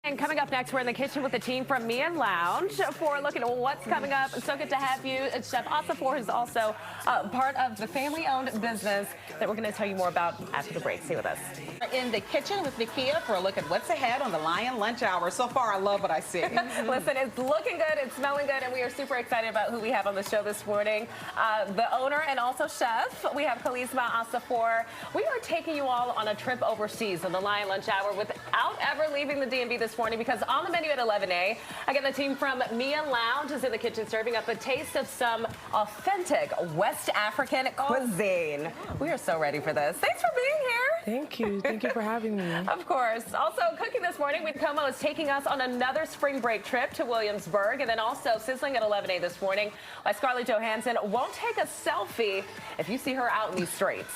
And coming up next, we're in the kitchen with the team from Mia Lounge for a look at what's coming up. It's so good to have you. It's Chef Asafor, who's also part of the family-owned business that we're going to tell you more about after the break. Stay with us. We're in the kitchen with Nakia for a look at what's ahead on the Lion Lunch Hour. So far, I love what I see. Listen, it's looking good, it's smelling good, and we are super excited about who we have on the show this morning. The owner and also chef, we have Charisma Asafor. We are taking you all on a trip overseas on the Lion Lunch Hour without ever leaving the DMV this morning, because on the menu at 11A, again, the team from Mia Lounge is in the kitchen serving up a taste of some authentic West African cuisine. We are so ready for this. Thanks for being here. Thank you. Thank you for having me. Of course. Also cooking this morning, Como is taking us on another spring break trip to Williamsburg, and then also sizzling at 11A this morning, why Scarlett Johansson won't take a selfie if you see her out in these streets.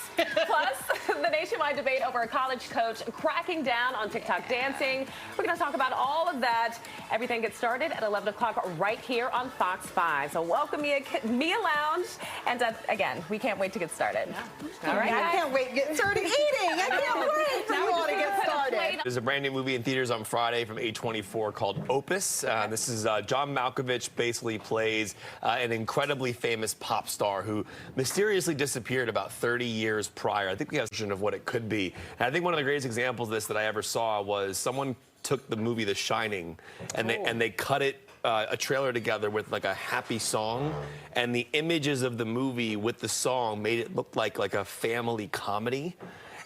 Plus, the nationwide debate over a college coach cracking down on TikTok dancing. We're going to talk about all of that. Everything gets started at 11 o'clock right here on Fox 5. So welcome, Mia Lounge. And again, we can't wait to get started. Yeah. All right. I can't wait to get started eating. I can't wait for you all to get started. There's a brand new movie in theaters on Friday from A24 called Opus. This is John Malkovich basically plays an incredibly famous pop star who mysteriously disappeared about 30 years prior. I think we have a vision of what it could be. And I think one of the greatest examples of this that I ever saw was someone took the movie The Shining and they cut it a trailer together with like a happy song, and the images of the movie with the song made it look like a family comedy.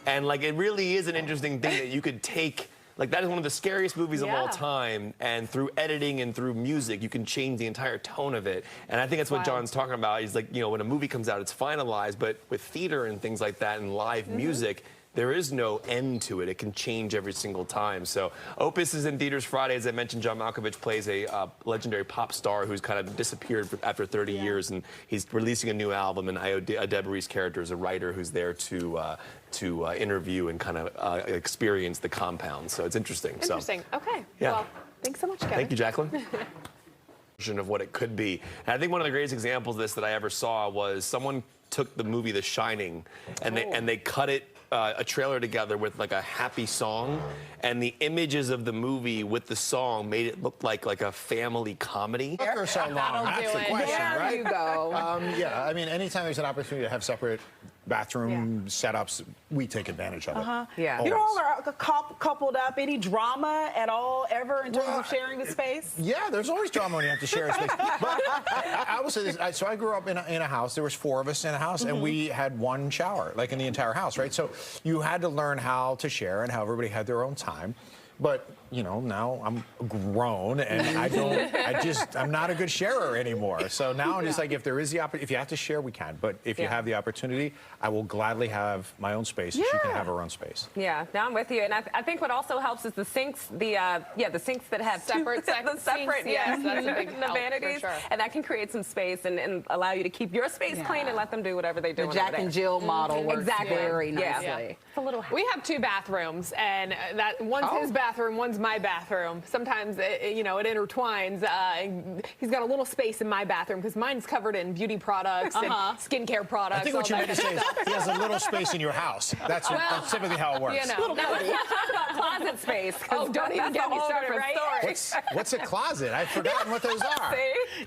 And like, it really is an interesting thing that you could take, like, that is one of the scariest movies of all time, and through editing and through music, you can change the entire tone of it. And I think that's what John's talking about. He's like, you know, when a movie comes out, it's finalized, but with theater and things like that and live music, there is no end to it. It can change every single time. So Opus is in theaters Friday. As I mentioned, John Malkovich plays a legendary pop star who's kind of disappeared after 30 years, and he's releasing a new album, and Debree's character is a writer who's there to interview and kind of experience the compound. So it's interesting. Interesting. So, okay. Yeah. Well, thanks so much, Kevin. Thank you, Jacqueline. Of what it could be. And I think one of the greatest examples of this that I ever saw was someone took the movie The Shining and they cut it a trailer together with like a happy song, and the images of the movie with the song made it look like a family comedy. For so long, that's the question, right? There you go. Yeah, I mean, anytime there's an opportunity to have separate bathroom setups, we take advantage of it. Yeah. Always. You all are coupled up. Any drama at all ever in terms of sharing the space? Yeah, there's always drama when you have to share a space. But I will say this. So I grew up in a house. There was 4 of us in a house, and we had one shower, like in the entire house, right? So you had to learn how to share and how everybody had their own time. But, you know, now I'm grown and I'm not a good sharer anymore. So now I'm just like, if there is the opportunity, if you have to share, we can. But if you have the opportunity, I will gladly have my own space. She can have her own space. Yeah, now I'm with you. And I think what also helps is the sinks, the sinks that have separate the separate, yes, that's a big the help, vanities. for sure. And that can create some space and allow you to keep your space clean and let them do whatever they do. The Jack and Jill model works very nicely. Yeah. It's a little. We have 2 bathrooms, and that one's his bathroom, one's my bathroom. Sometimes, you know, it intertwines. He's got a little space in my bathroom because mine's covered in beauty products and skincare products. I think what you meant to say is he has a little space in your house. That's typically how it works. You know, Now, let's talk about closet space. Oh, don't even get me started, right? What's a closet? I've forgotten what those are. See?